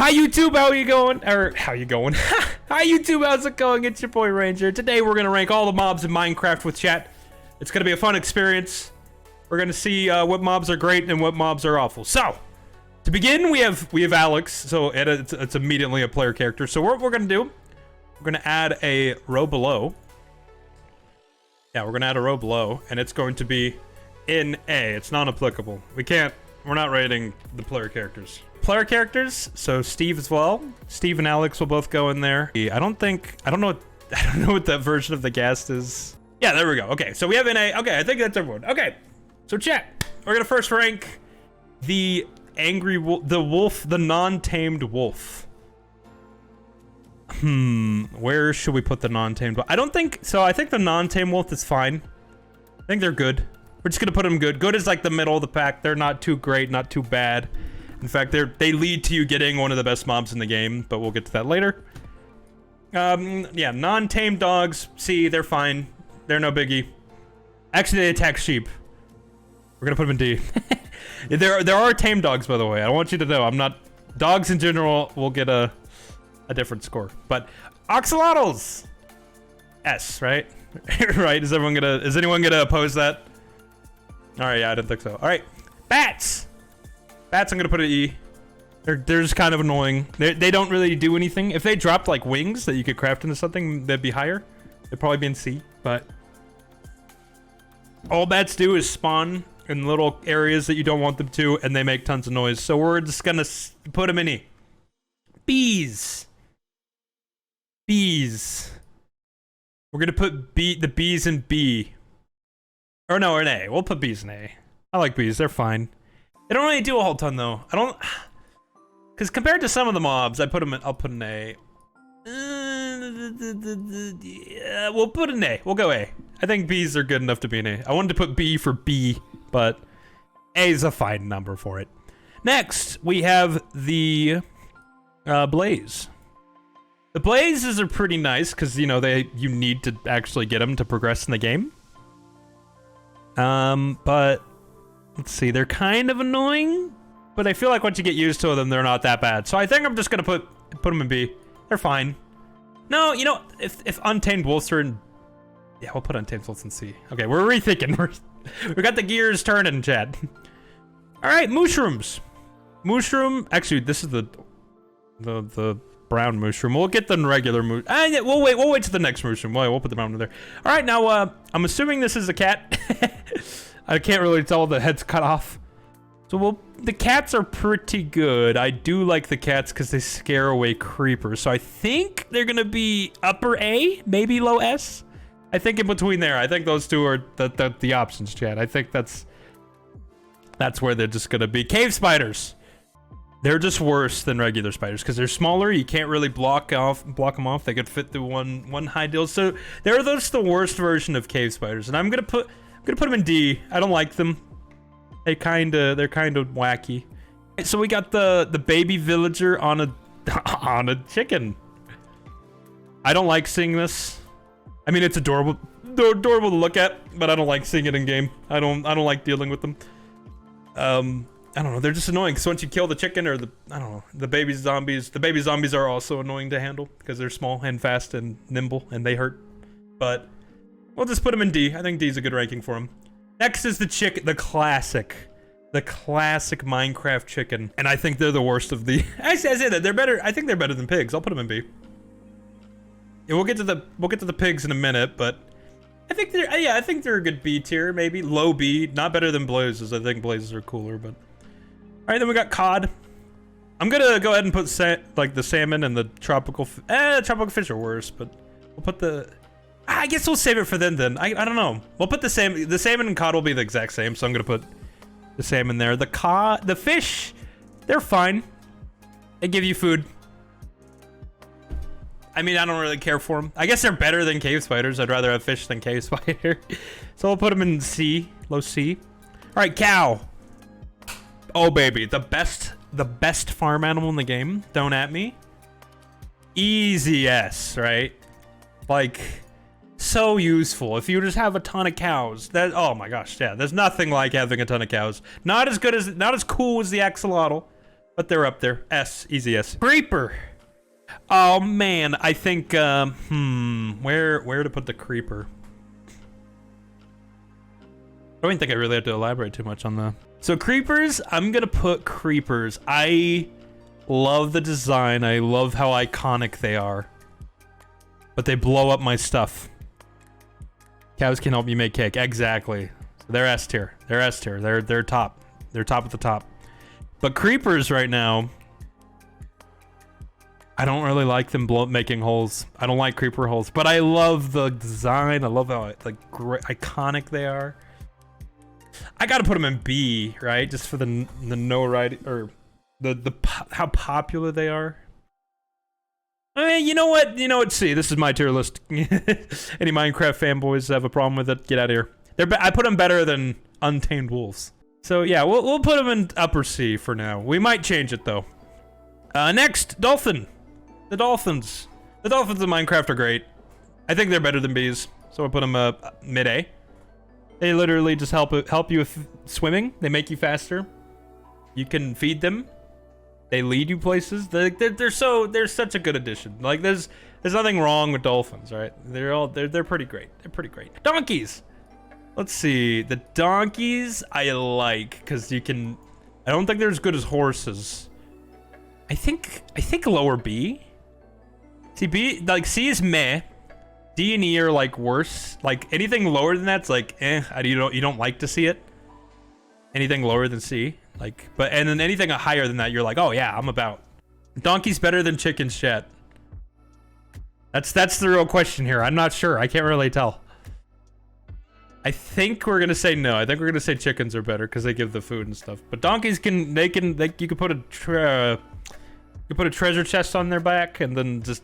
Hi YouTube, how you going? How you going? Hi YouTube, how's it going? It's your boy Ranger. Today we're gonna rank all the mobs in Minecraft with chat. It's gonna be a fun experience. We're gonna see what mobs are great and what mobs are awful. So, to begin, we have Alex. So it's immediately a player character. So what we're gonna do, we're gonna add a row below. Yeah, we're gonna add a row below, and it's going to be in A. It's non-applicable. We're not rating the player characters. Player characters, so Steve as well. Steve and Alex will both go in there. I don't know what that version of the ghast is. Yeah, there we go. Okay, so we have NA. Okay, I think that's everyone. Okay, so chat. We're gonna first rank the angry wolf, the non-tamed wolf. Where should we put the non-tamed wolf? I think the non-tamed wolf is fine. I think they're good. We're just gonna put them good. Good is like the middle of the pack. They're not too great, not too bad. In fact, they lead to you getting one of the best mobs in the game, but we'll get to that later. Yeah, non-tamed dogs. See, they're fine. They're no biggie. Actually, they attack sheep. We're gonna put them in D. There are tamed dogs, by the way. I want you to know. I'm not. Dogs in general will get a different score, but ocelotls. S, right? Right? Is anyone gonna oppose that? All right, yeah, I didn't think so. All right, bats. Bats, I'm gonna put an E. They're just kind of annoying. They don't really do anything. If they dropped like wings that you could craft into something, they'd be higher. They'd probably be in C, but all bats do is spawn in little areas that you don't want them to, and they make tons of noise. So we're just gonna put them in E. Bees. Bees. We're gonna put the bees in B. Or no, in A. We'll put bees in A. I like bees. They're fine. They don't really do a whole ton though. Because compared to some of the mobs, I'll put in A. Yeah, we'll put an A. We'll go A. I think B's are good enough to be an A. I wanted to put B for B, but A is a fine number for it. Next, we have the Blaze. The Blazes are pretty nice because you need to actually get them to progress in the game. But let's see, they're kind of annoying, but I feel like once you get used to them, they're not that bad. So I think I'm just gonna put them in B. They're fine. No, if Untamed Wolves are in, yeah, we'll put Untamed Wolves in C. Okay, we're rethinking. We got the gears turning, Chad. All right, mushrooms. Mushroom. Actually, this is the brown mushroom. We'll get the regular mushroom. Yeah, we'll wait to the next mushroom. We'll put the brown one there. All right, now I'm assuming this is a cat. I can't really tell. The head's cut off. So the cats are pretty good. I do like the cats because they scare away creepers. So I think they're gonna be upper A, maybe low S. I think in between there. I think those two are the options, Chad. I think that's where they're just gonna be. Cave spiders. They're just worse than regular spiders because they're smaller. You can't really block them off. They could fit through one high deal. So they're the worst version of cave spiders. And I'm gonna put them in D. I don't like them. They're kind of wacky. So we got the baby villager on a chicken. I don't like seeing this. I mean, it's adorable to look at, but I don't like seeing it in game. I don't like dealing with them. I don't know. They're just annoying. So once you kill the chicken or the baby zombies are also annoying to handle because they're small and fast and nimble and they hurt. But we'll just put them in D. I think D is a good ranking for them. Next is the chicken, the classic Minecraft chicken, and I think they're the worst of the. I say that they're better. I think they're better than pigs. I'll put them in B. Yeah, we'll get to the pigs in a minute, but I think they're a good B tier, maybe low B, not better than blazes. I think blazes are cooler, but all right. Then we got cod. I'm gonna go ahead and put the salmon and the tropical. Tropical fish are worse, but we'll put the. I guess we'll save it for then. I don't know. We'll put the salmon and cod will be the exact same, so I'm gonna put the salmon there. The fish, they're fine. They give you food. I mean, I don't really care for them. I guess they're better than cave spiders. I'd rather have fish than cave spider. So we'll put them in C, low C. All right, cow. Oh baby, the best farm animal in the game. Don't at me. Easy S, right? Like. So useful. If you just have a ton of cows, oh my gosh, yeah, there's nothing like having a ton of cows. Not as cool as the axolotl, But they're up there. S, easy S. Creeper. Oh man, I think, where to put the creeper? I don't think I really have to elaborate too much on the... So creepers, I'm gonna put creepers. I love the design. I love how iconic they are. But they blow up my stuff. Cows can help you make cake. Exactly. They're S tier. They're S tier. They're top. They're top at the top. But creepers right now, I don't really like them making holes. I don't like creeper holes, but I love the design. I love how like great, iconic they are. I gotta put them in B, right? Just for the notoriety or how popular they are. I mean, you know what? You know what? See, this is my tier list. Any Minecraft fanboys have a problem with it? Get out of here. I put them better than Untamed Wolves. So yeah, we'll put them in upper C for now. We might change it though. Next, Dolphin. The Dolphins. The Dolphins in Minecraft are great. I think they're better than bees, so I put them mid A. They literally just help you with swimming. They make you faster. You can feed them. They lead you places. They're such a good addition. Like there's nothing wrong with dolphins, right? They're pretty great. They're pretty great. Donkeys. Let's see. The donkeys I like because you can. I don't think they're as good as horses. I think lower B. See B, like C is meh. D and E are like worse. Like anything lower than that's like you don't like to see it. Anything lower than C, like, and then anything higher than that, you're like, oh yeah, I'm about. Donkey's better than chickens, chat. That's the real question here. I'm not sure. I can't really tell. I think we're gonna say no. I think we're gonna say chickens are better because they give the food and stuff. But donkeys you could put a treasure chest on their back and then just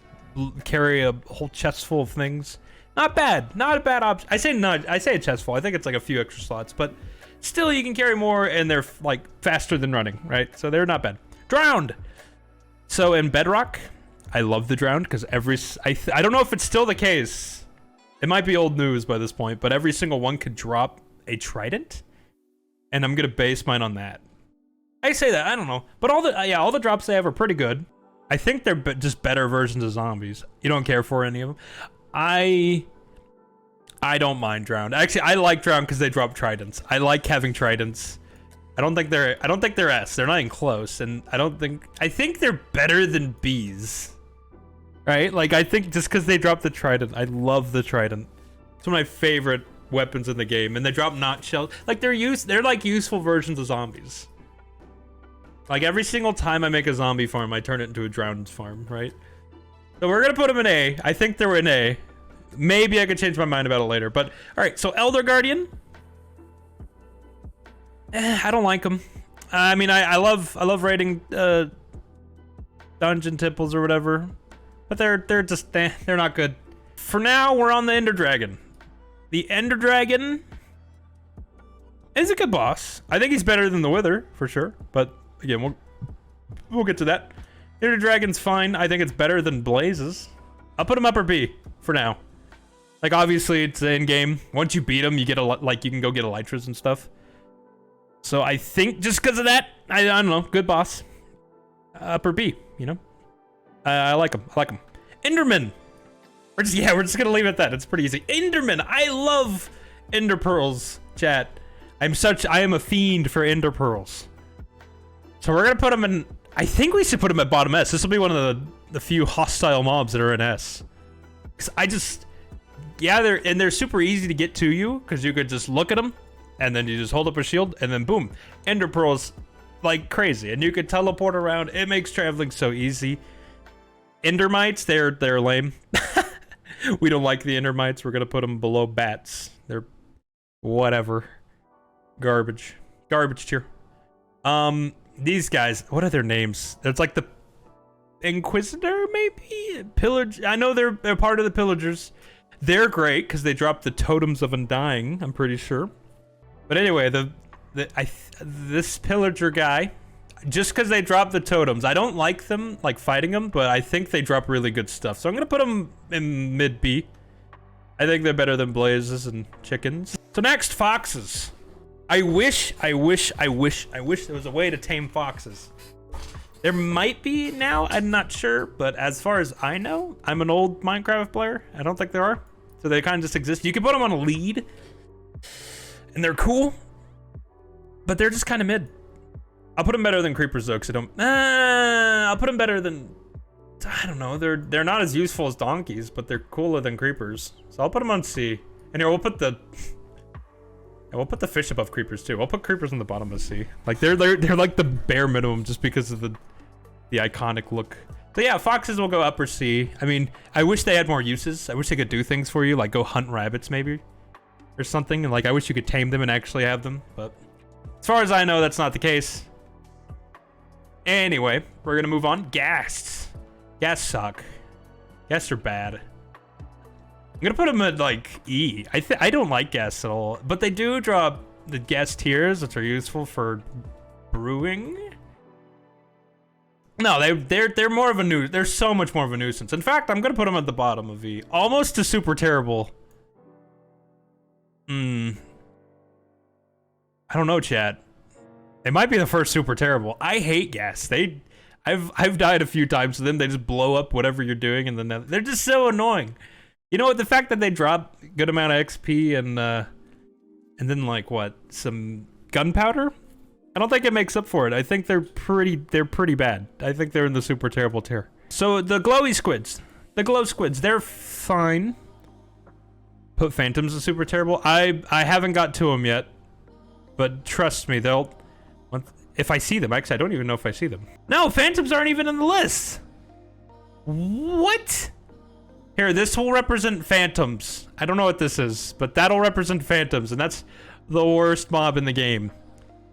carry a whole chest full of things. Not bad. Not a bad option. I say a chest full. I think it's like a few extra slots, but still you can carry more and they're like faster than running, right? So they're not bad. Drowned. So in Bedrock, I love the drowned because I don't know if it's still the case. It might be old news by this point, but every single one could drop a trident, and I'm gonna base mine on that. I say that, I don't know, but all the drops they have are pretty good. I think they're just better versions of zombies. You don't care for any of them. I don't mind drowned. Actually, I like drowned because they drop tridents. I like having tridents. I don't think they're S. They're not even close, and I think they're better than bees. Right? Like I think just because they drop the trident, I love the trident. It's one of my favorite weapons in the game, and they drop not shells. Like they're like useful versions of zombies. Like every single time I make a zombie farm, I turn it into a drowned farm, right? So we're gonna put them in A. I think they're in A. Maybe I could change my mind about it later, but all right. So Elder Guardian. I don't like them. I mean, I love raiding dungeon temples or whatever, but they're just they're not good. For now, we're on the Ender Dragon. The Ender Dragon is a good boss. I think he's better than the Wither for sure, but again, we'll get to that. Ender Dragon's fine. I think it's better than Blazes. I'll put him upper B for now. Like obviously it's in game. Once you beat him, you get you can go get elytras and stuff. So I think just because of that, I don't know, good boss. Upper B, you know. I like him. I like him. Enderman. We're just gonna leave it at that. It's pretty easy. Enderman. I love Ender Pearls, chat. I am a fiend for Ender Pearls. So we're gonna put them in. I think we should put them at bottom S. This will be one of the few hostile mobs that are in S. Cause they're super easy to get to you because you could just look at them and then you just hold up a shield and then boom, Ender Pearls like crazy, and you could teleport around. It makes traveling so easy. Endermites, they're lame. We don't like the Endermites. We're gonna put them below bats. They're whatever, garbage tier. These guys, what are their names? It's like the Inquisitor, maybe? Pillage. I know they're part of the Pillagers. They're great because they drop the Totems of Undying, I'm pretty sure. But anyway, this Pillager guy, just because they drop the totems, I don't like them, like fighting them, but I think they drop really good stuff. So I'm gonna put them in mid B. I think they're better than Blazes and chickens. So next, foxes. I wish there was a way to tame foxes. There might be now, I'm not sure, but as far as I know, I'm an old Minecraft player. I don't think there are. So they kind of just exist. You can put them on a lead, and they're cool, but they're just kind of mid. I'll put them better than creepers though, because I don't. I'll put them better than. I don't know. They're not as useful as donkeys, but they're cooler than creepers. So I'll put them on C. And here we'll put the. And we'll put the fish above creepers too. I'll put creepers on the bottom of C. Like they're like the bare minimum just because of the iconic look. So yeah, foxes will go upper C. I mean, I wish they had more uses. I wish they could do things for you, like go hunt rabbits maybe, or something. And like I wish you could tame them and actually have them. But as far as I know, that's not the case. Anyway, we're gonna move on. Ghasts. Ghasts suck. Ghasts are bad. I'm gonna put them at like E. I don't like ghasts at all, but they do drop the ghast tears, which are useful for brewing. No, they're more of a nuisance. They're so much more of a nuisance. In fact, I'm gonna put them at the bottom of E, almost to super terrible. I don't know, chat. They might be the first super terrible. I hate ghasts. I've died a few times to them. They just blow up whatever you're doing, and then they're just so annoying. You know what? The fact that they drop good amount of XP and then like what, some gunpowder? I don't think it makes up for it. I think they're pretty bad. I think they're in the super terrible tier. So the glowy squids, the glow squids, they're fine. Put phantoms as super terrible. I haven't got to them yet, but trust me, they'll. If I see them, actually, I don't even know if I see them. No, phantoms aren't even in the list. What? Here, this will represent phantoms. I don't know what this is, but that'll represent phantoms, and that's the worst mob in the game.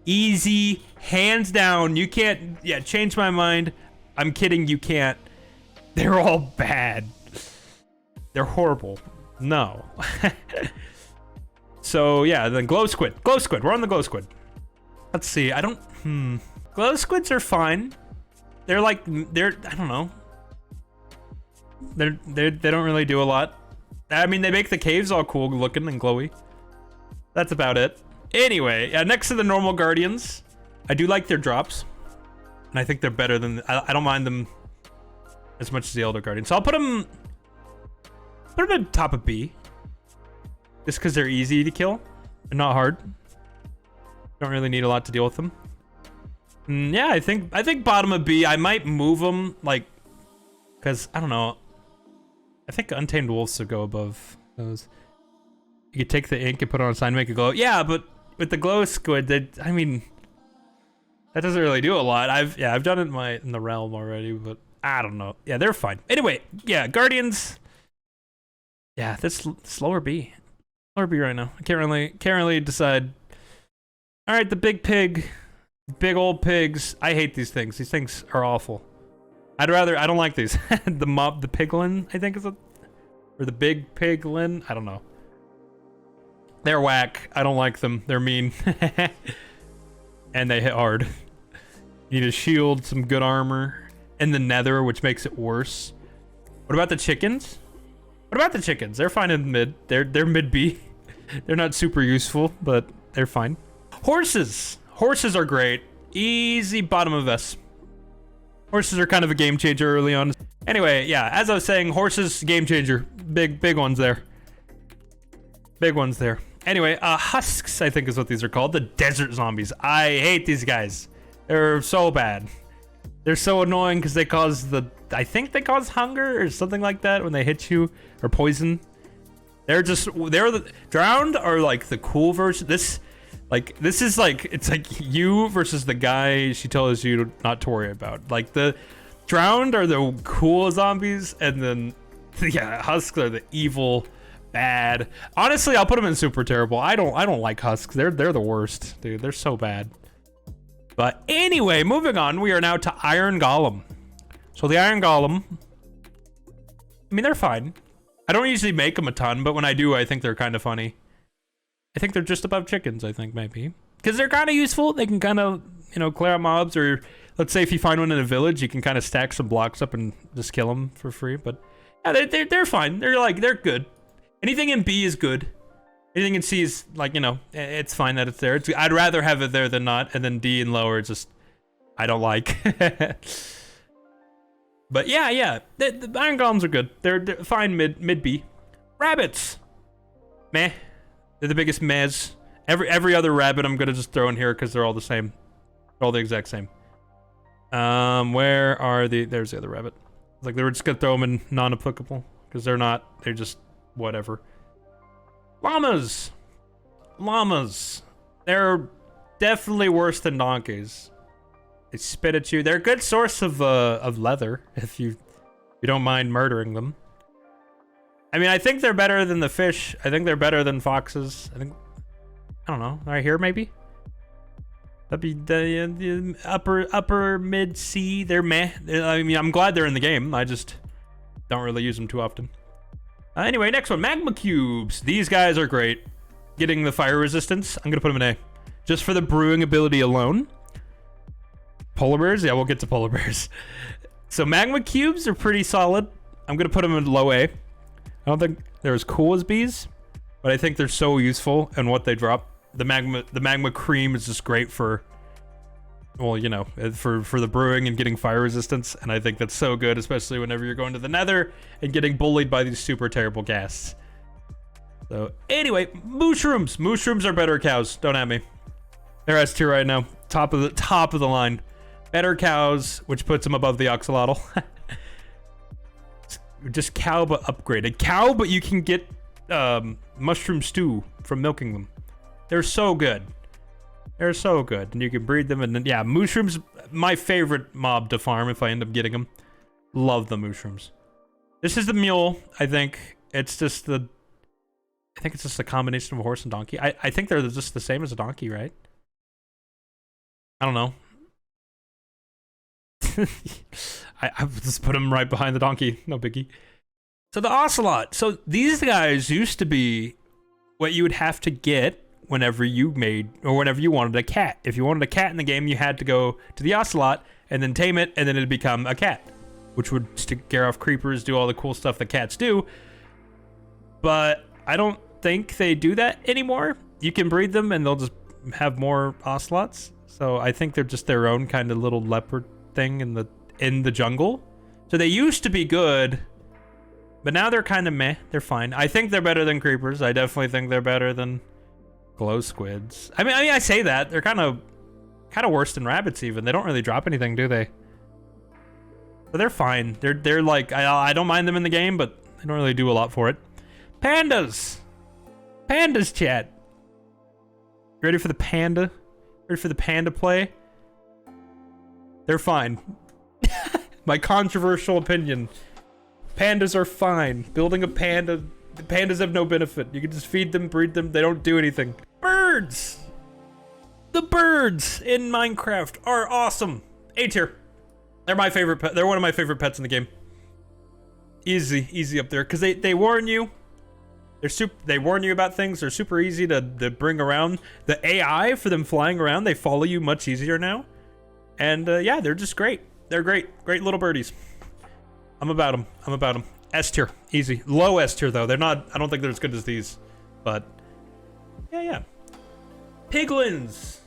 Easy, hands down. You can't, yeah, change my mind. I'm kidding, you can't. They're all bad. They're horrible. No. So, yeah, then glow squid. Glow squid, we're on the glow squid. Let's see, I don't, Glow squids are fine. They're like, I don't know. They don't really do a lot. I mean, they make the caves all cool looking and glowy. That's about it. Anyway, next to the normal guardians, I do like their drops. And I think they're better than, I don't mind them as much as the elder guardians. So I'll put them at top of B. Just because they're easy to kill. They're not hard. Don't really need a lot to deal with them. Yeah, I think bottom of B. I might move them, like, because I don't know. I think Untamed Wolves would go above those. You could take the ink and put it on a sign, make it glow. Yeah, but with the glow squid, I mean, that doesn't really do a lot. I've done it in the realm already, but I don't know. Yeah, they're fine. Anyway, yeah, guardians. Yeah, this lower B. Lower B right now. I can't really decide. All right, the big pig, big old pigs. I hate these things. These things are awful. I don't like these. The piglin, I think is or the big piglin. I don't know. They're whack. I don't like them. They're mean. And they hit hard. You need a shield, some good armor, and the nether, which makes it worse. What about the chickens? What about the chickens? They're fine in mid. They're mid B. They're not super useful, but they're fine. Horses. Horses are great. Easy bottom of S. Horses are kind of a game changer early on. Anyway, yeah, as I was saying, horses, game changer. Big ones there. Big ones there. Anyway, husks, I think is what these are called. The desert zombies. I hate these guys. They're so bad. They're so annoying because they cause I think they cause hunger or something like that when they hit you, or poison. They're the drowned are like the cool version. This is like, it's like you versus the guy she tells you not to worry about. Like the drowned are the cool zombies, and then yeah, husks are the evil, bad. Honestly, I'll put them in super terrible. I don't like husks. They're the worst, dude. They're so bad. But anyway, moving on, we are now to Iron Golem. So the Iron Golem, I mean, they're fine. I don't usually make them a ton, but when I do, I think they're kind of funny. I think they're just above chickens, I think, maybe. Because they're kind of useful. They can kind of, you know, clear out mobs, or let's say if you find one in a village, you can kind of stack some blocks up and just kill them for free. But yeah, they're fine. They're good. Anything in B is good. Anything in C is like, you know, it's fine that it's there. I'd rather have it there than not. And then D and lower, just, I don't like. But yeah, the iron golems are good. They're fine mid B. Rabbits, meh. They're the biggest mehs. Every other rabbit I'm gonna just throw in here because they're all the same. They're all the exact same. Where are there's the other rabbit. Like they were just gonna throw them in non-applicable because they're not. They're just whatever. Llamas. They're definitely worse than donkeys. They spit at you. They're a good source of leather if you don't mind murdering them. I mean, I think they're better than the fish. I think they're better than foxes. I don't know. Right here, maybe. That'd be the upper mid C. They're meh. I mean, I'm glad they're in the game. I just don't really use them too often. Anyway, next one, Magma Cubes. These guys are great. Getting the fire resistance. I'm gonna put them in A, just for the brewing ability alone. Polar bears? Yeah, we'll get to polar bears. So Magma Cubes are pretty solid. I'm gonna put them in low A. I don't think they're as cool as bees, but I think they're so useful and what they drop. The magma cream is just great for, well, you know, for the brewing and getting fire resistance, and I think that's so good, especially whenever you're going to the nether and getting bullied by these super terrible ghasts. So anyway, mushrooms. Mushrooms are better cows. Don't at me. They're S tier right now. Top of the line. Better cows, which puts them above the Ocelot. Just cow, but upgraded. Cow, but you can get mushroom stew from milking them. They're so good. They're so good. And you can breed them. And then, yeah, mushrooms, my favorite mob to farm if I end up getting them. Love the mushrooms. This is the mule, I think. It's just a combination of a horse and donkey. I think they're just the same as a donkey, right? I don't know. I just put them right behind the donkey. No biggie. So the Ocelot. So these guys used to be what you would have to get whenever you wanted a cat. If you wanted a cat in the game, you had to go to the Ocelot and then tame it, and then it'd become a cat, which would scare off creepers, do all the cool stuff that cats do. But I don't think they do that anymore. You can breed them and they'll just have more Ocelots. So I think they're just their own kind of little leopard thing in the jungle. So they used to be good, but now they're kind of meh. They're fine. I think they're better than creepers. I definitely think they're better than glow squids. I mean, I say that they're kind of worse than rabbits even. They don't really drop anything, do they? But they're fine. They're like, I don't mind them in the game, but they don't really do a lot for it. Pandas, chat. Ready for the panda? Ready for the panda play? They're fine. My controversial opinion. Pandas are fine. Building a panda, the pandas have no benefit. You can just feed them, breed them, they don't do anything. Birds! The birds in Minecraft are awesome. A tier. They're my favorite pet. They're one of my favorite pets in the game. Easy up there. Because they warn you. They warn you about things. They're super easy to bring around. The AI for them flying around, they follow you much easier now. And yeah, they're just great. They're great little birdies. I'm about them. S tier, easy. Low S tier though. They're not. I don't think they're as good as these, but yeah. Piglins,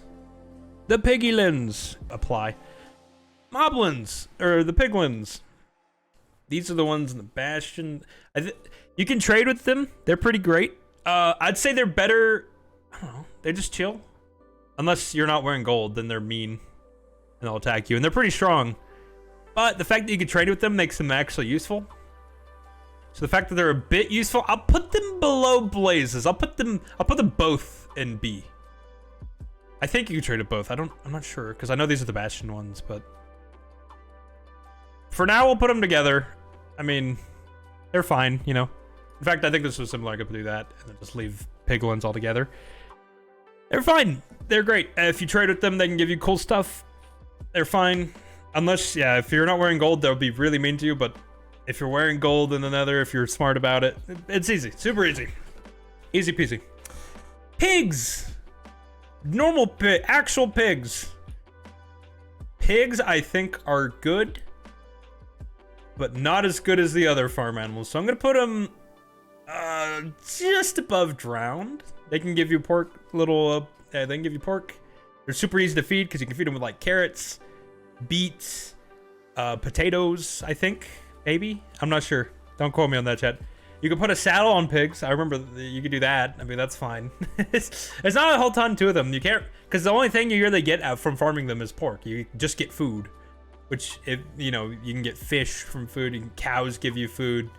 the piggylins apply. Moblins or the piglins. These are the ones in the bastion. You can trade with them. They're pretty great. I'd say they're better. I don't know. They just chill. Unless you're not wearing gold, then they're mean. And they'll attack you. And they're pretty strong. But the fact that you can trade with them makes them actually useful. So the fact that they're a bit useful, I'll put them below blazes. I'll put them both in B. I think you can trade with both. I'm not sure. Because I know these are the bastion ones, but for now we'll put them together. I mean, they're fine, you know. In fact, I think this was similar. I could do that and then just leave piglins altogether. They're fine. They're great. If you trade with them, they can give you cool stuff. They're fine. Unless, yeah, if you're not wearing gold, they'll be really mean to you. But if you're wearing gold in the nether, if you're smart about it, it's easy. Super easy. Easy peasy. Pigs. Normal pig. Actual pigs. Pigs, I think, are good, but not as good as the other farm animals. So I'm going to put them just above drowned. They can give you pork, they can give you pork. They're super easy to feed because you can feed them with like carrots. beets, potatoes, I think, maybe. I'm not sure. Don't quote me on that, chat. You can put a saddle on pigs. I remember you could do that. I mean, that's fine. It's not a whole ton to them. You can't, because the only thing you really get from farming them is pork. You just get food, which, you know, you can get fish from food. Cows give you food.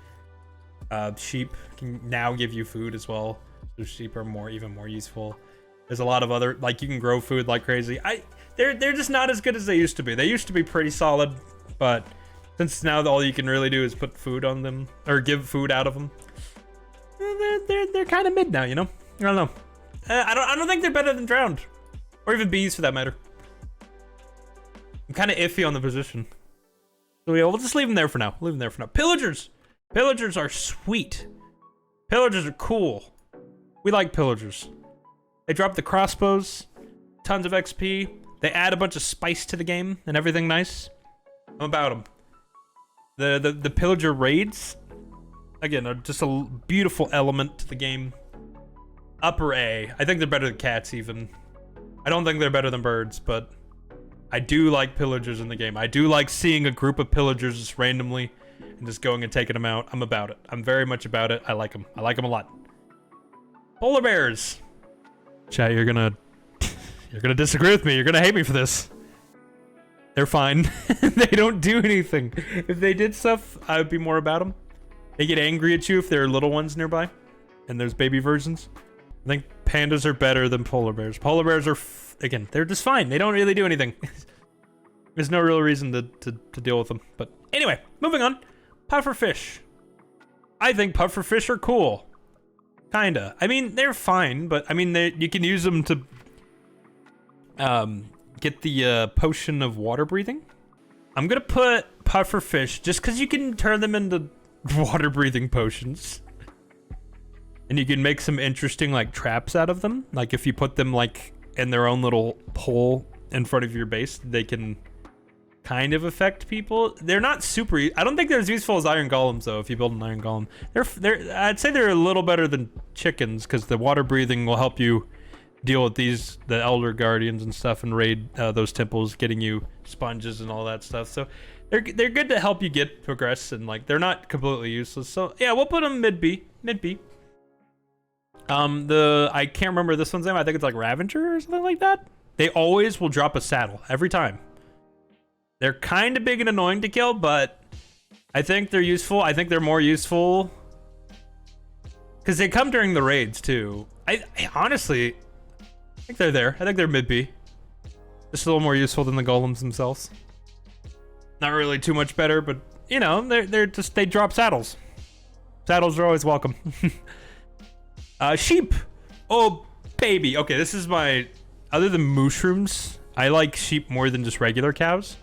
Sheep can now give you food as well. So sheep are even more useful. There's a lot of other, like, you can grow food like crazy. They're just not as good as they used to be. They used to be pretty solid, but since now all you can really do is put food on them or give food out of them, they're kind of mid now, you know. I don't know. I don't think they're better than drowned, or even bees for that matter. I'm kind of iffy on the position. So yeah, we'll just leave them there for now. Leave them there for now. Pillagers. Pillagers are sweet. Pillagers are cool. We like pillagers. They drop the crossbows, tons of XP. They add a bunch of spice to the game and everything nice. I'm about them. The pillager raids, again, are just a beautiful element to the game. Upper A. I think they're better than cats even. I don't think they're better than birds, but I do like pillagers in the game. I do like seeing a group of pillagers just randomly and just going and taking them out. I'm about it. I'm very much about it. I like them. I like them a lot. Polar bears. Chat, you're gonna disagree with me. You're gonna hate me for this. They're fine. They don't do anything. If they did stuff, I would be more about them. They get angry at you if there are little ones nearby, and there's baby versions. I think pandas are better than polar bears. Polar bears are, again, they're just fine. They don't really do anything. There's no real reason to deal with them. But anyway, moving on. Pufferfish. I think pufferfish are cool. Kinda. I mean, they're fine, but I mean, you can use them to get the potion of water breathing. I'm gonna put pufferfish just because you can turn them into water breathing potions. And you can make some interesting like traps out of them. Like if you put them like in their own little hole in front of your base, they can kind of affect people. They're not super, I don't think they're as useful as iron golems though. If you build an iron golem, I'd say they're a little better than chickens because the water breathing will help you deal with the elder guardians and stuff and raid those temples, getting you sponges and all that stuff. So they're good to help you progress, and like they're not completely useless. So yeah, we'll put them mid B. I can't remember this one's name. I think it's like Ravager or something like that. They always will drop a saddle every time. They're kind of big and annoying to kill, but I think they're useful. I think they're more useful because they come during the raids too. I honestly, I think they're there. I think they're mid B. Just a little more useful than the golems themselves. Not really too much better, but you know, they drop saddles. Saddles are always welcome. Sheep. Oh baby. Okay, this is other than mushrooms, I like sheep more than just regular cows.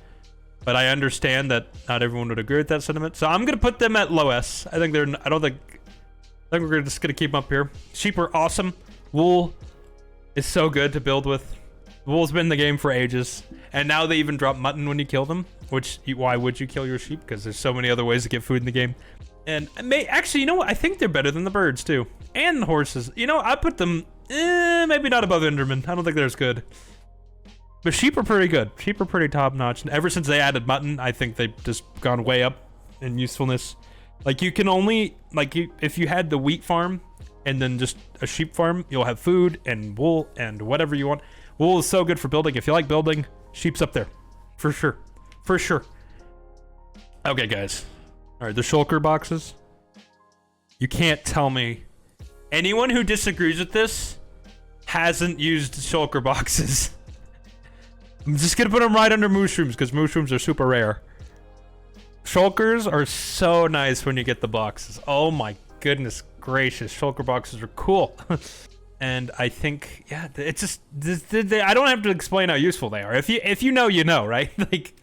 But I understand that not everyone would agree with that sentiment. So I'm gonna put them at low S. I think I think we're just gonna keep them up here. Sheep are awesome. Wool is so good to build with. Wool's been in the game for ages, and now they even drop mutton when you kill them. Why would you kill your sheep? Because there's so many other ways to get food in the game. And actually, you know what? I think they're better than the birds too, and the horses. You know, I put them maybe not above Enderman. I don't think they're as good. But sheep are pretty good. Sheep are pretty top notch. And ever since they added mutton, I think they've just gone way up in usefulness. Like you can only if you had the wheat farm and then just a sheep farm, you'll have food and wool and whatever you want. Wool is so good for building. If you like building, sheep's up there. For sure. For sure. Okay, guys. All right, the Shulker boxes. You can't tell me anyone who disagrees with this hasn't used Shulker boxes. I'm just gonna put them right under mushrooms because mushrooms are super rare. Shulkers are so nice when you get the boxes. Oh my goodness gracious, Shulker boxes are cool. And I think, yeah, it's just, I don't have to explain how useful they are. If you know, you know, right? Like,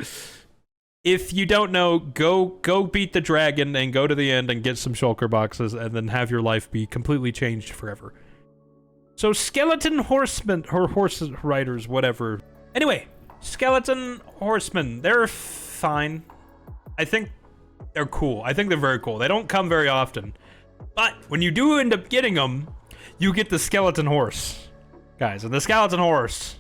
if you don't know, go beat the dragon and go to the end and get some Shulker boxes and then have your life be completely changed forever. So skeleton horsemen, or horse riders, whatever. Anyway, skeleton horsemen, they're fine. I think they're cool. I think they're very cool. They don't come very often. But when you do end up getting them, you get the skeleton horse. Guys, and the skeleton horse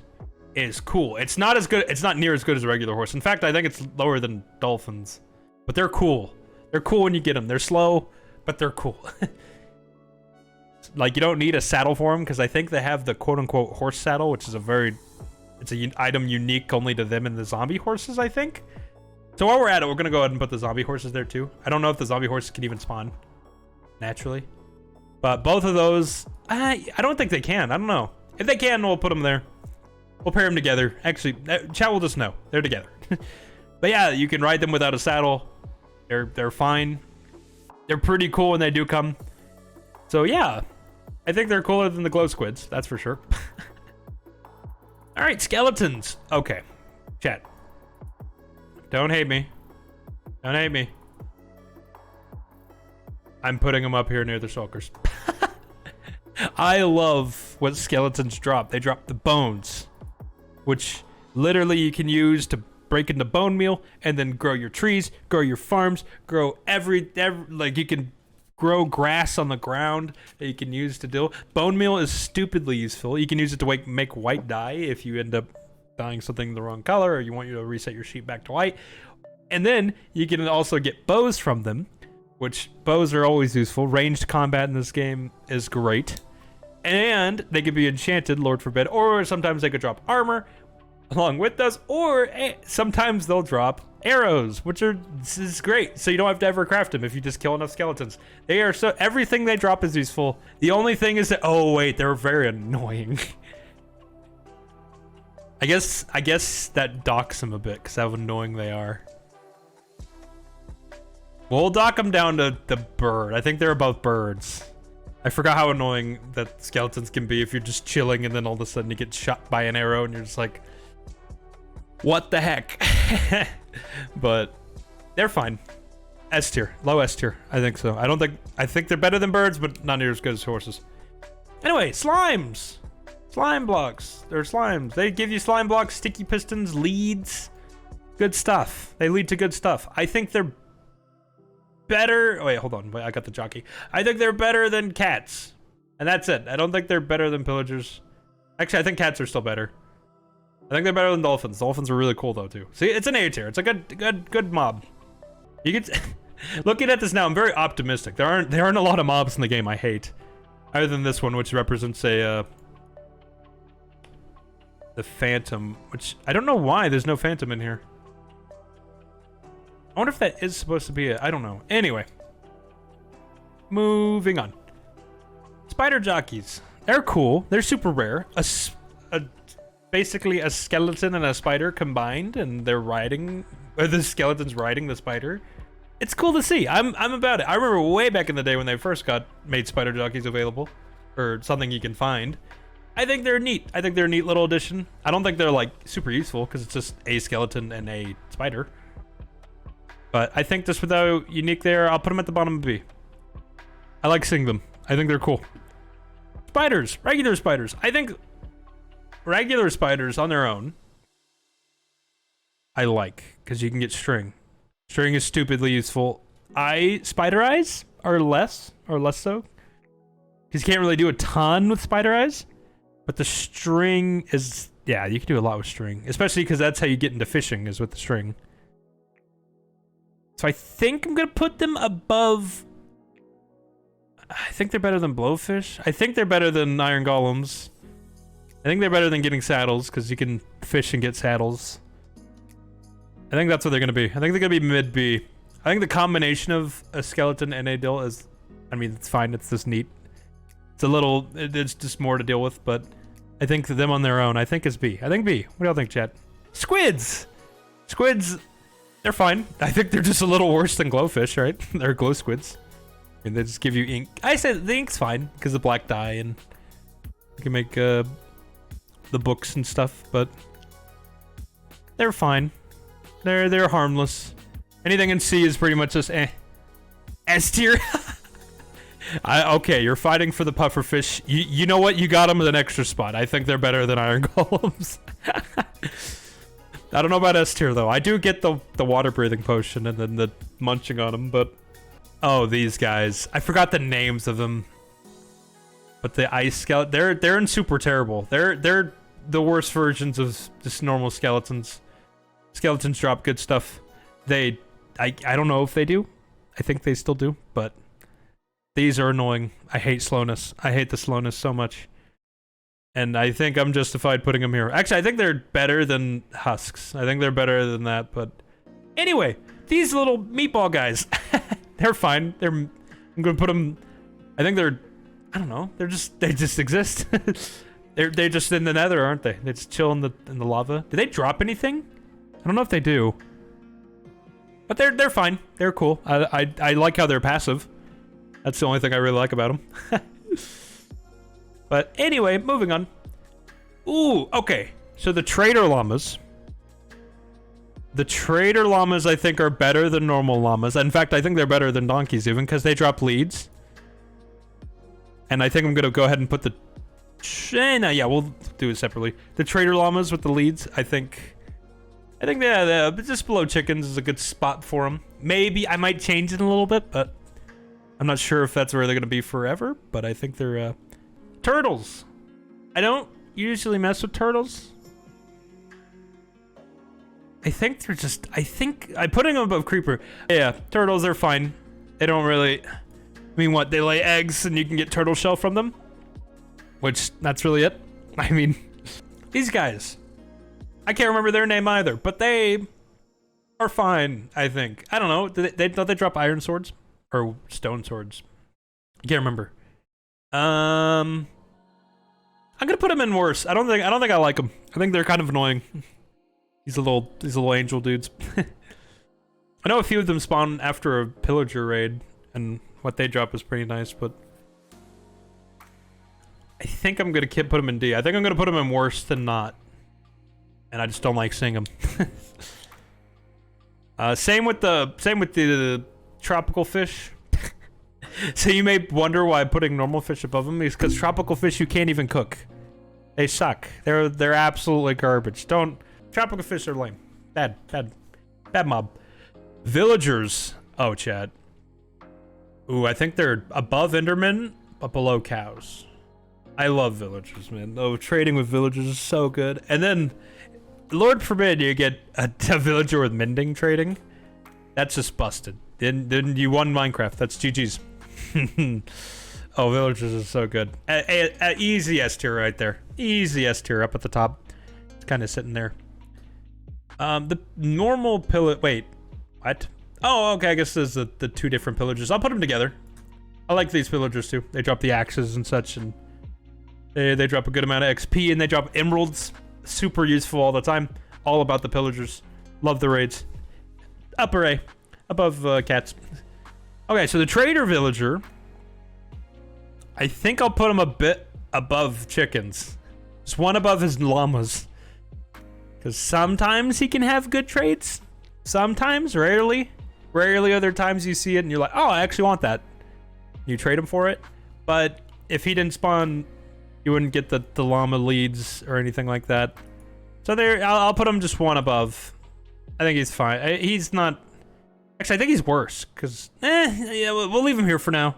is cool. It's not as good. It's not near as good as a regular horse. In fact, I think it's lower than dolphins. But they're cool. They're cool when you get them. They're slow, but they're cool. Like, you don't need a saddle for them because I think they have the quote-unquote horse saddle, which is it's an item unique only to them and the zombie horses, I think. So while we're at it, we're gonna go ahead and put the zombie horses there too. I don't know if the zombie horses can even spawn naturally, but both of those, I don't think they can. I don't know. If they can, we'll put them there. We'll pair them together. Actually, chat will just know they're together. But yeah, you can ride them without a saddle. They're fine. They're pretty cool when they do come. So yeah, I think they're cooler than the glow squids. That's for sure. All right, skeletons. Okay, chat. Don't hate me. Don't hate me. I'm putting them up here near the shulkers. I love what skeletons drop. They drop the bones, which literally you can use to break into bone meal and then grow your trees, grow your farms, grow every like you can grow grass on the ground that you can use to do. Bone meal is stupidly useful. You can use it to make white dye if you end up dyeing something the wrong color or you want you to reset your sheep back to white. And then you can also get bows from them, which bows are always useful. Ranged combat in this game is great. And they could be enchanted, Lord forbid, or sometimes they could drop armor along with those, or sometimes they'll drop arrows, which this is great. So you don't have to ever craft them if you just kill enough skeletons. They are everything they drop is useful. The only thing is that, oh wait, they're very annoying. I guess that docks them a bit because how annoying they are. We'll dock them down to the bird. I think they're above birds. I forgot how annoying that skeletons can be if you're just chilling and then all of a sudden you get shot by an arrow and you're just like, what the heck? But they're fine. S tier, low S tier. I think so. I think they're better than birds, but not near as good as horses. Anyway, slimes. Slime blocks. They're slimes. They give you slime blocks, sticky pistons, leads. Good stuff. They lead to good stuff. I think they're better. Oh, wait, hold on. Wait, I got the jockey. I think they're better than cats. And that's it. I don't think they're better than pillagers. Actually, I think cats are still better. I think they're better than dolphins. Dolphins are really cool though too. See, it's an A tier. It's a good mob. You can looking at this now, I'm very optimistic. There aren't a lot of mobs in the game I hate, other than this one, which represents the phantom. Which I don't know why there's no phantom in here. I wonder if that is supposed to be I don't know. Anyway, moving on. Spider jockeys. They're cool. They're super rare. Basically a skeleton and a spider combined, and they're riding, or the skeleton's riding the spider. It's cool to see. I'm about it. I remember way back in the day when they first made spider jockeys available, or something you can find. I think they're neat. I think they're a neat little addition. I don't think they're like super useful because it's just a skeleton and a spider. But I think just without unique there, I'll put them at the bottom of B. I like seeing them. I think they're cool. Spiders, regular spiders. I think regular spiders on their own, I like, because you can get string. String is stupidly useful. Spider eyes are less so. Because you can't really do a ton with spider eyes. But the string is, yeah, you can do a lot with string. Especially because that's how you get into fishing, is with the string. So I think I'm going to put them above. I think they're better than blowfish. I think they're better than iron golems. I think they're better than getting saddles, because you can fish and get saddles. I think that's what they're going to be. I think they're going to be mid-B. I think the combination of a skeleton and a dill is, I mean, it's fine. It's just neat. It's just more to deal with, but I think them on their own, I think is B. I think B. What do y'all think, chat? Squids! Squids, they're fine. I think they're just a little worse than glowfish, right? They're glow squids. I mean, they just give you ink. I said the ink's fine, because of black dye, and you can make, the books and stuff, but they're fine. They're harmless. Anything in C is pretty much just S tier. Okay, you're fighting for the pufferfish. You know what? You got them with an extra spot. I think they're better than iron golems. I don't know about S tier though. I do get the water breathing potion and then the munching on them, but oh, these guys. I forgot the names of them. But the ice skeleton, they're in super terrible. They're the worst versions of just normal skeletons. Skeletons drop good stuff. I don't know if they do. I think they still do, but these are annoying. I hate slowness. I hate the slowness so much. And I think I'm justified putting them here. Actually, I think they're better than Husks. I think they're better than that, but... Anyway, these little meatball guys. They're fine. I'm gonna put them... I think they're... I don't know. They just exist. They're just in the nether, aren't they? They just chill in the lava. Do they drop anything? I don't know if they do. But they're fine. They're cool. I like how they're passive. That's the only thing I really like about them. But anyway, moving on. Ooh, okay. So the Traitor Llamas. The Traitor Llamas, I think, are better than normal llamas. In fact, I think they're better than donkeys even, because they drop leads. And I think I'm going to go ahead and put the... No, yeah, we'll do it separately. The Traitor Llamas with the leads, I think yeah, just below chickens is a good spot for them. Maybe I might change it a little bit, but I'm not sure if that's where they're going to be forever. But I think they're... Turtles. I don't usually mess with turtles. I think they're just... I'm putting them above creeper. Yeah, turtles are fine. They don't really... I mean, what? They lay eggs and you can get turtle shell from them? Which, that's really it. I mean, these guys. I can't remember their name either, but they are fine, I think. I don't know. Don't they drop iron swords? Or stone swords? I can't remember. I'm gonna put them in worse. I don't think I like them. I think they're kind of annoying. These little angel dudes. I know a few of them spawn after a pillager raid, and what they drop is pretty nice, but I think I'm gonna put them in D. I think I'm gonna put them in worse than not, and I just don't like seeing them. Same with the tropical fish. So you may wonder why I'm putting normal fish above them, is because tropical fish you can't even cook. They suck. They're absolutely garbage. Tropical fish are lame. Bad mob. Villagers. Oh, chat. Ooh, I think they're above Enderman, but below cows. I love villagers, man. Oh, trading with villagers is so good. And then, Lord forbid you get a villager with mending trading. That's just busted. Then you won Minecraft. That's GG's. Oh, villagers is so good. Easy S tier right there. Easy S tier up at the top. It's kind of sitting there. The normal pillar. Wait, what? Oh, okay. I guess there's the two different pillagers. I'll put them together. I like these pillagers too. They drop the axes and such, and they drop a good amount of XP, and they drop emeralds. Super useful all the time. All about the pillagers. Love the raids. Upper A, above cats. Okay, so the trader villager, I think I'll put him a bit above chickens. Just one above his llamas. Because sometimes he can have good trades. Sometimes, rarely. Rarely other times you see it and you're like, oh, I actually want that. You trade him for it. But if he didn't spawn, you wouldn't get the llama leads or anything like that. So there, I'll put him just one above. I think he's fine. He's not... Actually, I think he's worse, because yeah, we'll leave him here for now.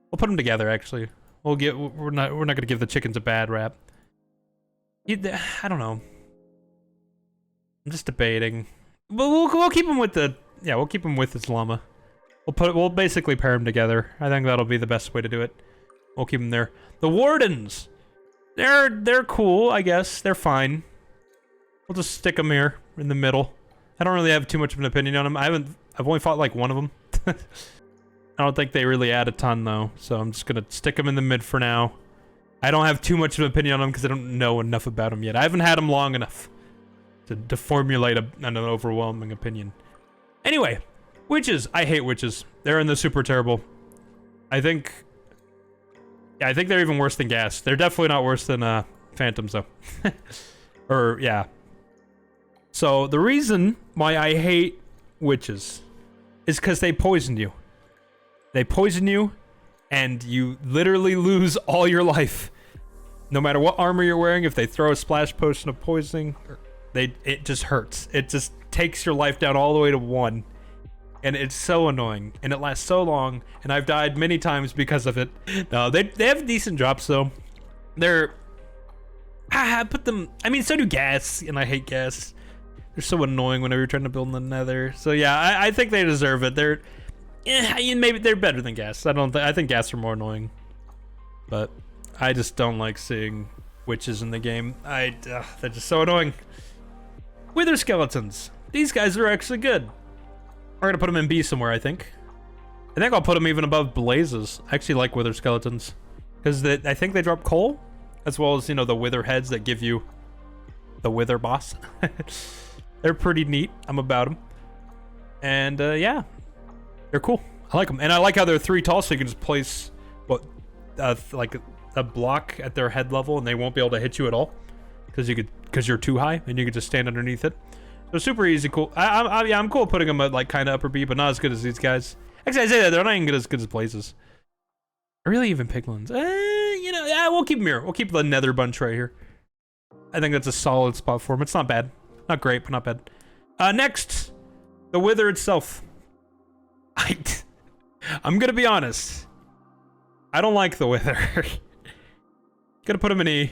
We'll put them together. Actually, we're not gonna give the chickens a bad rap. I don't know. I'm just debating. We'll keep him with we'll keep him with his llama. We'll basically pair them together. I think that'll be the best way to do it. We'll keep them there. The wardens, they're cool, I guess. They're fine. We'll just stick them here in the middle. I don't really have too much of an opinion on them. I've only fought like one of them. I don't think they really add a ton though, so I'm just gonna stick them in the mid for now. I don't have too much of an opinion on them because I don't know enough about them yet. I haven't had them long enough to formulate an overwhelming opinion. Anyway, witches. I hate witches. They're in the super terrible. I think they're even worse than gas. They're definitely not worse than phantoms though. Or yeah. So the reason why I hate witches is because they poison you. They poison you, and you literally lose all your life. No matter what armor you're wearing, if they throw a splash potion of poisoning, it just hurts. It just takes your life down all the way to 1. And it's so annoying, and it lasts so long, and I've died many times because of it. No, they have decent drops though. I put them. I mean, so do ghast, and I hate ghast. They're so annoying whenever you're trying to build in the Nether. So yeah, I think they deserve it. They're, maybe they're better than ghast. I think ghast are more annoying, but I just don't like seeing witches in the game. They're just so annoying. Wither skeletons. These guys are actually good. We're gonna put them in B somewhere, I think. I think I'll put them even above blazes. I actually like wither skeletons because I think they drop coal, as well as, you know, the wither heads that give you the wither boss. They're pretty neat. I'm about them. And yeah, they're cool. I like them. And I like how they're 3 tall, so you can just place like a block at their head level and they won't be able to hit you at all because you're too high and you can just stand underneath it. So super easy, cool. Yeah, I'm cool putting them at like kind of upper B, but not as good as these guys. Actually, I say that they're not even as good as blazes. Or really even piglins. You know, yeah, we'll keep them here. We'll keep the nether bunch right here. I think that's a solid spot for them. It's not bad. Not great, but not bad. Next, the wither itself. I'm gonna be honest. I don't like the wither. Gonna put him in E.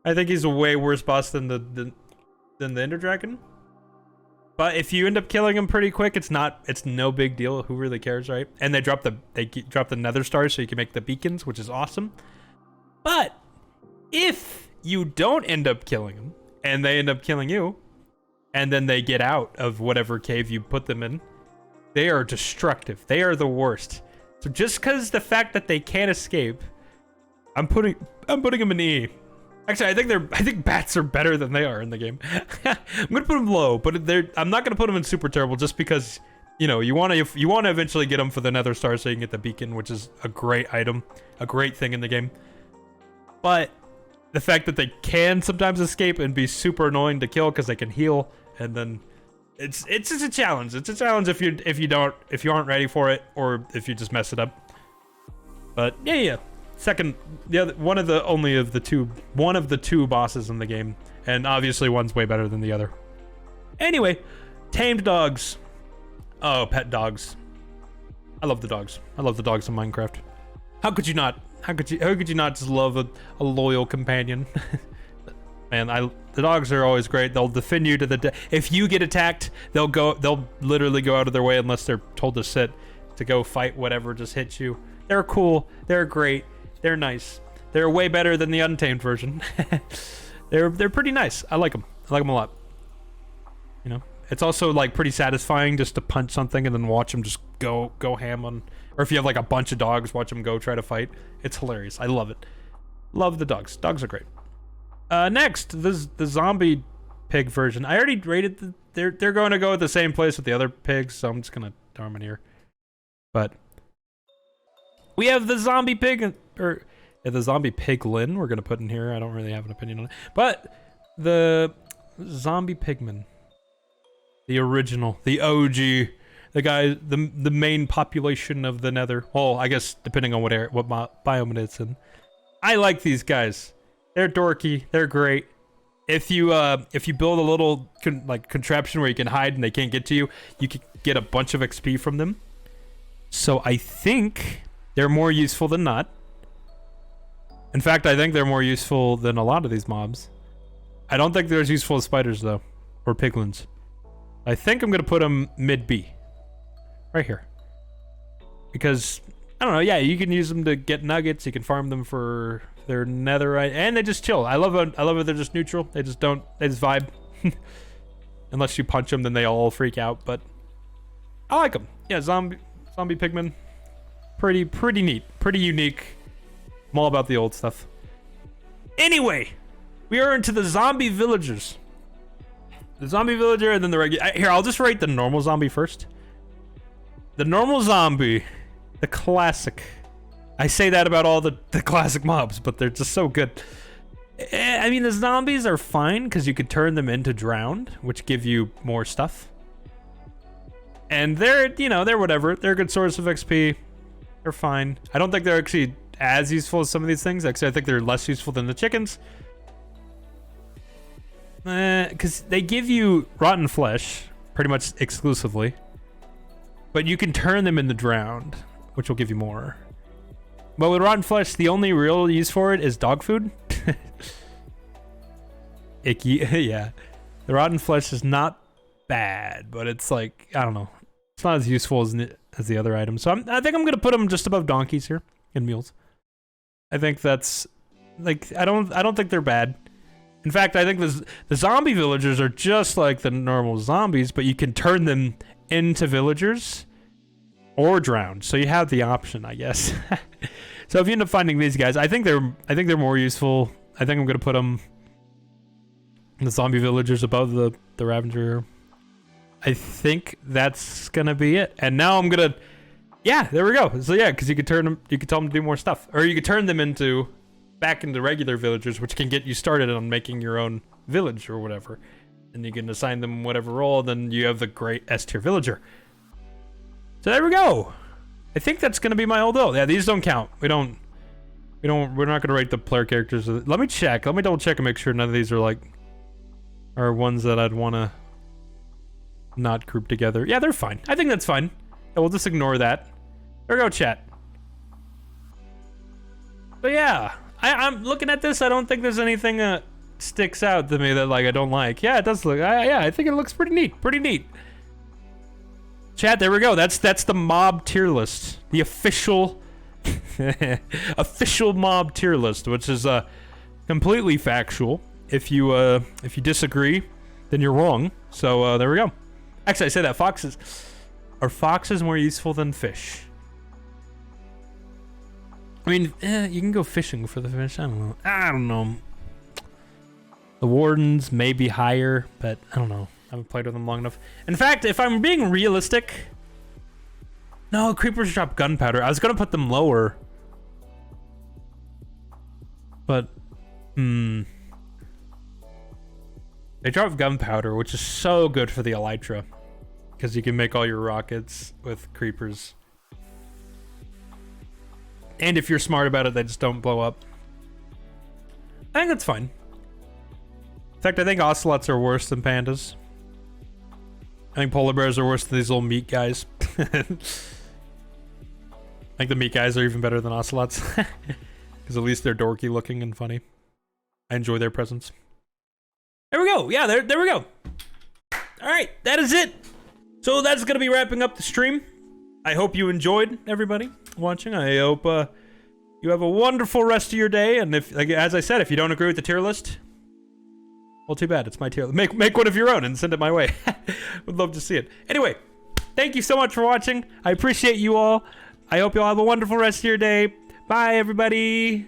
I think he's a way worse boss than the Ender Dragon. But if you end up killing him pretty quick, it's no big deal. Who really cares, right? And they drop the nether stars so you can make the beacons, which is awesome. But if you don't end up killing them and they end up killing you, and then they get out of whatever cave you put them in, they are destructive. They are the worst. So just because the fact that they can't escape, I'm putting them in E. Actually, I think bats are better than they are in the game. I'm gonna put them low, but I'm not gonna put them in super terrible just because, you know, you want to eventually get them for the nether star so you can get the beacon, which is a great item, a great thing in the game. But the fact that they can sometimes escape and be super annoying to kill because they can heal, and then it's just a challenge. It's a challenge if you aren't ready for it, or if you just mess it up. But yeah. Second, one of the two bosses in the game, and obviously one's way better than the other. Anyway, tamed dogs. Oh, pet dogs. I love the dogs. I love the dogs in Minecraft. How could you not? How could you not just love a loyal companion? Man, the dogs are always great. They'll defend you to the if you get attacked, they'll literally go out of their way unless they're told to sit, to go fight whatever just hits you. They're cool. They're great. They're nice. They're way better than the untamed version. They're pretty nice. I like them. I like them a lot. You know, it's also like pretty satisfying just to punch something and then watch them just go ham on. Or if you have like a bunch of dogs, watch them go try to fight. It's hilarious. I love it. Love the dogs. Dogs are great. Next, the zombie pig version. I already rated they're going to go at the same place with the other pigs, so I'm just gonna throw them in here. But we have the zombie pig, or the zombie piglin we're gonna put in here. I don't really have an opinion on it. But the zombie pigman. The original, the OG, the guy, the main population of the nether. Well, I guess depending on what biome it's in. I like these guys. They're dorky, they're great. If you build a little contraption where you can hide and they can't get to you, you can get a bunch of XP from them. So I think they're more useful than not. In fact, I think they're more useful than a lot of these mobs. I don't think they're as useful as spiders, though. Or piglins. I think I'm going to put them mid-B. Right here. Because, I don't know, yeah, you can use them to get nuggets. You can farm them for their netherite. And they just chill. I love it they're just neutral. They just vibe. Unless you punch them, then they all freak out. But I like them. Yeah, zombie pigmen. Pretty neat, pretty unique. I'm all about the old stuff. Anyway, we are into the zombie villagers. The zombie villager and then the regular. Here, I'll just rate the normal zombie first. The normal zombie, the classic. I say that about all the classic mobs, but they're just so good. I mean, the zombies are fine because you could turn them into drowned, which give you more stuff. And they're whatever. They're a good source of XP. They're fine. I don't think they're actually as useful as some of these things. Actually, I think they're less useful than the chickens. Because they give you rotten flesh, pretty much exclusively. But you can turn them into drowned, which will give you more. But with rotten flesh, the only real use for it is dog food. icky. Yeah. The rotten flesh is not bad, but it's like, I don't know. It's not as useful as the other items. So I think I'm going to put them just above donkeys here and mules. I think that's like, I don't think they're bad. In fact, I think the zombie villagers are just like the normal zombies, but you can turn them into villagers or drown. So you have the option, I guess. So if you end up finding these guys, I think they're more useful. I think I'm gonna put them, the zombie villagers above the Ravager. I think that's gonna be it. And now I'm gonna, yeah, there we go. So yeah, because you could tell them to do more stuff, or you could turn them back into regular villagers, which can get you started on making your own village or whatever. And you can assign them whatever role, then you have the great S-tier villager. So there we go. I think that's gonna be my old build. Yeah, these don't count. We're not gonna rate the player characters. Let me check. Let me double check and make sure none of these are ones that I'd wanna not group together. Yeah, they're fine. I think that's fine. Yeah, we'll just ignore that. There we go, chat. But yeah, I'm looking at this. I don't think there's anything that sticks out to me that like I don't like. Yeah, it does look. Yeah, I think it looks pretty neat. Pretty neat. Chat, there we go. That's the mob tier list. The official official mob tier list, which is completely factual. If you disagree, then you're wrong. So there we go. Actually, I say that are foxes more useful than fish? I mean, you can go fishing for the fish. I don't know. The wardens may be higher, but I don't know. I haven't played with them long enough. In fact, if I'm being realistic, no, creepers drop gunpowder. I was gonna put them lower, but they drop gunpowder, which is so good for the elytra, because you can make all your rockets with creepers. And if you're smart about it, they just don't blow up. I think that's fine. In fact, I think ocelots are worse than pandas. I think polar bears are worse than these little meat guys. I think the meat guys are even better than ocelots. Because at least they're dorky looking and funny. I enjoy their presence. There we go. Yeah, there we go. All right, that is it. So that's going to be wrapping up the stream. I hope you enjoyed, everybody watching. I hope you have a wonderful rest of your day. And if, like, as I said, if you don't agree with the tier list, well, too bad. It's my tier list. Make one of your own and send it my way. Would love to see it. Anyway, thank you so much for watching. I appreciate you all. I hope you all have a wonderful rest of your day. Bye, everybody.